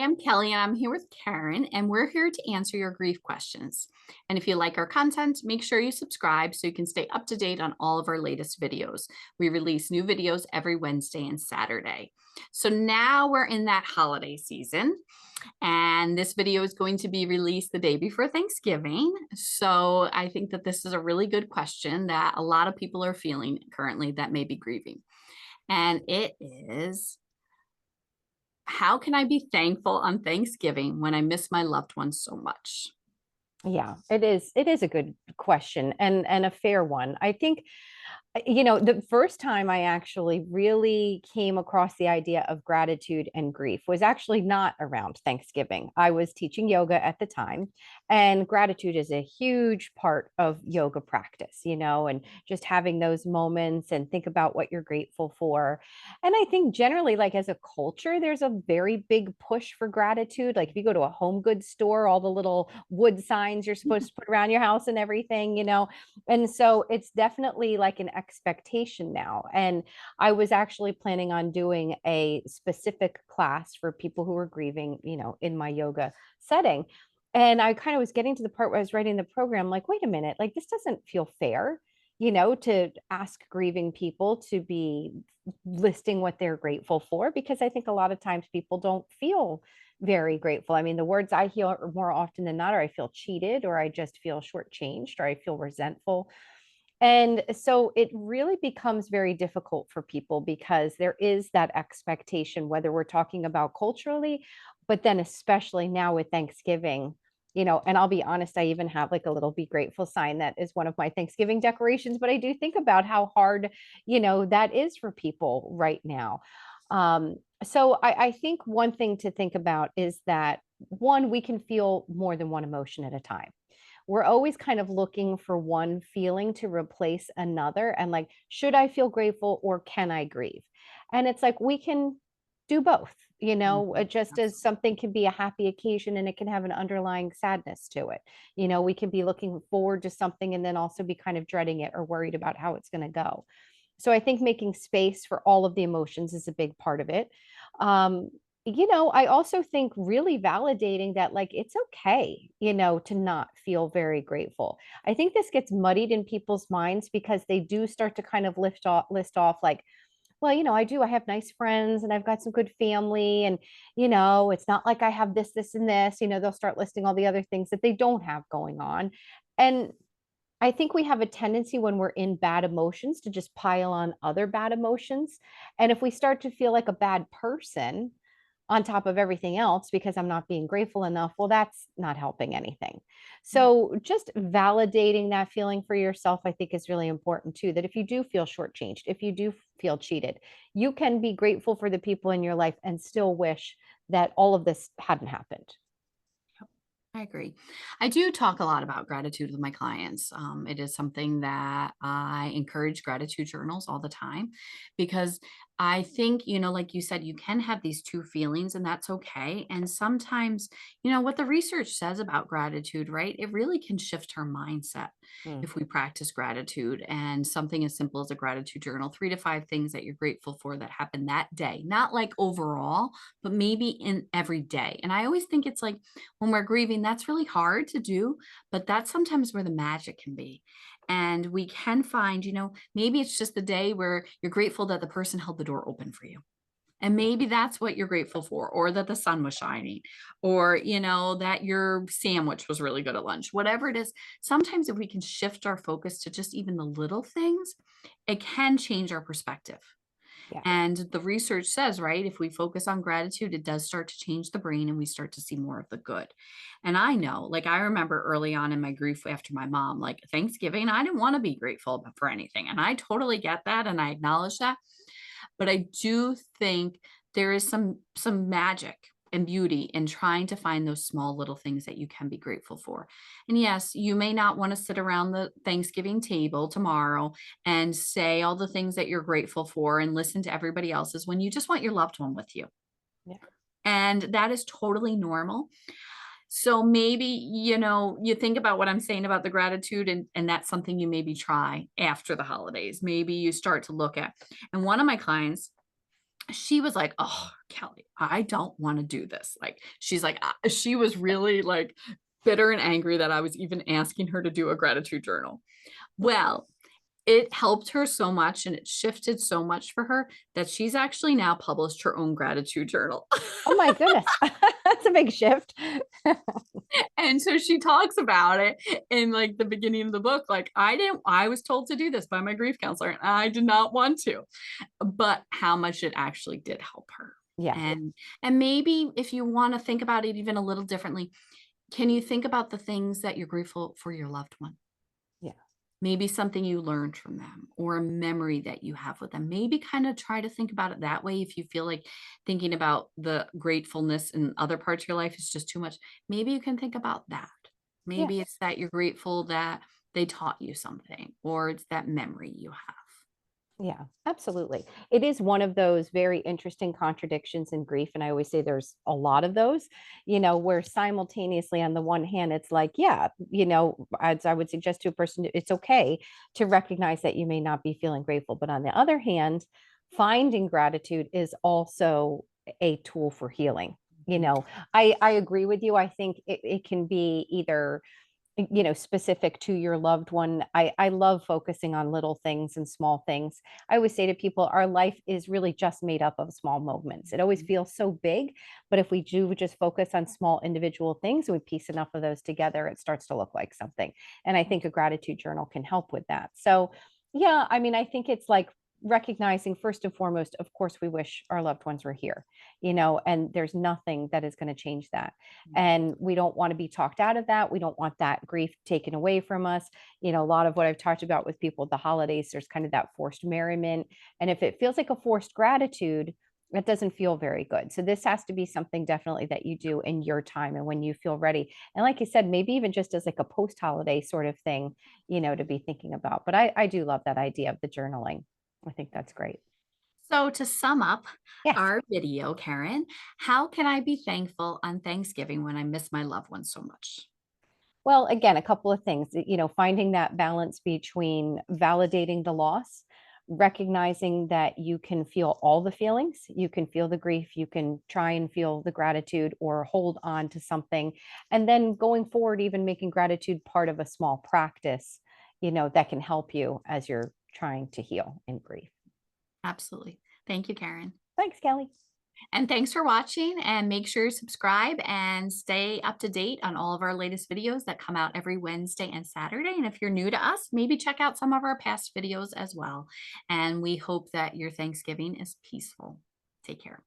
I'm Kelly and I'm here with Karyn, and we're here to answer your grief questions. And if you like our content, make sure you subscribe so you can stay up to date on all of our latest videos. We release new videos every Wednesday and Saturday. So now we're in that holiday season, and this video is going to be released the day before Thanksgiving. So I think that this is a really good question that a lot of people are feeling currently that may be grieving. And it is, how can I be thankful on Thanksgiving when I miss my loved ones so much? Yeah, it is. It is a good question and a fair one. I think the first time I actually really came across the idea of gratitude and grief was actually not around Thanksgiving. I was teaching yoga at the time, and gratitude is a huge part of yoga practice, and just having those moments and think about what you're grateful for. And I think generally, like as a culture, there's a very big push for gratitude. Like if you go to a home goods store, all the little wood signs you're supposed to put around your house and everything. And so it's definitely like an expectation now. And I was actually planning on doing a specific class for people who were grieving, in my yoga setting. And I kind of was getting to the part where I was writing the program, like, wait a minute, like this doesn't feel fair, to ask grieving people to be listing what they're grateful for, because I think a lot of times people don't feel very grateful. I mean, the words I hear more often than not are I feel cheated, or I just feel shortchanged, or I feel resentful. And so it really becomes very difficult for people because there is that expectation, whether we're talking about culturally, but then especially now with Thanksgiving, and I'll be honest, I even have like a little be grateful sign that is one of my Thanksgiving decorations, but I do think about how hard, that is for people right now. So I think one thing to think about is that one, we can feel more than one emotion at a time. We're always kind of looking for one feeling to replace another. And like, should I feel grateful or can I grieve? And it's like, we can do both, Mhm. just as Absolutely. something can be a happy occasion and it can have an underlying sadness to it. We can be looking forward to something and then also be kind of dreading it or worried about how it's going to go. So I think making space for all of the emotions is a big part of it. Um, I also think really validating that, like, it's okay, to not feel very grateful. I think this gets muddied in people's minds because they do start to kind of list off like, well, I have nice friends and I've got some good family. And, it's not like I have this, and this, they'll start listing all the other things that they don't have going on. And I think we have a tendency when we're in bad emotions to just pile on other bad emotions. And if we start to feel like a bad person on top of everything else because I'm not being grateful enough, well, that's not helping anything. Right. So just validating that feeling for yourself, I think, is really important too. That if you do feel shortchanged, if you do feel cheated, you can be grateful for the people in your life and still wish that all of this hadn't happened. I agree. I do talk a lot about gratitude with my clients. It is something that I encourage gratitude journals all the time because I think, like you said, you can have these two feelings and that's okay. And sometimes, what the research says about gratitude, right? It really can shift our mindset Mm. if we practice gratitude and something as simple as a gratitude journal, 3 to 5 things that you're grateful for that happened that day, not like overall, but maybe in every day. And I always think it's like, when we're grieving, that's really hard to do, but that's sometimes where the magic can be. And we can find, maybe it's just the day where you're grateful that the person held the door open for you. And maybe that's what you're grateful for, or that the sun was shining, or, that your sandwich was really good at lunch, whatever it is. Sometimes if we can shift our focus to just even the little things, it can change our perspective. Yeah. And the research says, right, if we focus on gratitude, it does start to change the brain and we start to see more of the good. And I know, like, I remember early on in my grief after my mom, like Thanksgiving, I didn't want to be grateful for anything. And I totally get that and I acknowledge that. But I do think there is some magic and beauty in trying to find those small little things that you can be grateful for. And yes, you may not want to sit around the Thanksgiving table tomorrow and say all the things that you're grateful for and listen to everybody else's when you just want your loved one with you. Yeah. And that is totally normal. So maybe, you think about what I'm saying about the gratitude and that's something you maybe try after the holidays. Maybe you start to look at. And one of my clients, she was like, "Oh, Kelly, I don't wanna do this." Like, she's like, she was really, like, bitter and angry that I was even asking her to do a gratitude journal. Well, it helped her so much and it shifted so much for her that she's actually now published her own gratitude journal. Oh my goodness. That's a big shift. And so she talks about it in, like, the beginning of the book, like, I was told to do this by my grief counselor, and I did not want to, but how much it actually did help her. Yeah. And maybe if you wanna think about it even a little differently, can you think about the things that you're grateful for your loved one? Yeah. Maybe something you learned from them or a memory that you have with them. Maybe kind of try to think about it that way if you feel like thinking about the gratefulness in other parts of your life is just too much. Maybe you can think about that. Yeah. Maybe it's that you're grateful that they taught you something or it's that memory you have. Yeah, absolutely. It is one of those very interesting contradictions in grief. And I always say there's a lot of those, where simultaneously, on the one hand, it's like, yeah, as I would suggest to a person, it's okay to recognize that you may not be feeling grateful. But on the other hand, finding gratitude is also a tool for healing. You Mhm. know, I agree with you. I think it can be either specific to your loved one. I love focusing on little things and small things. I always say to people, our life is really just made up of small moments. It always feels so big, but if we do just focus on small individual things and we piece enough of those together, it starts to look like something. And I think a gratitude journal can help with that. So yeah, I mean, I think it's like recognizing, first and foremost, of course we wish our loved ones were here, and there's nothing that is going to change that, and we don't want to be talked out of that. We don't want that grief taken away from us. A lot of what I've talked about with people at the holidays, there's kind of that forced merriment. And if it feels like a forced gratitude, it doesn't feel very good. So this has to be something definitely that you do in your time and when you feel ready. And like you said, maybe even just as like a post-holiday sort of thing, to be thinking about. But I do love that idea of the journaling. I think that's great. So, to sum up Yes. our video, Karen, how can I be thankful on Thanksgiving when I miss my loved ones so much? Well, again, a couple of things, finding that balance between validating the loss, recognizing that you can feel all the feelings, you can feel the grief, you can try and feel the gratitude or hold on to something. And then going forward, even making gratitude part of a small practice, that can help you as you're trying to heal in grief. Absolutely. Thank you, Karen. Thanks, Kelly. And thanks for watching and make sure you subscribe and stay up to date on all of our latest videos that come out every Wednesday and Saturday. And if you're new to us, maybe check out some of our past videos as well. And we hope that your Thanksgiving is peaceful. Take care.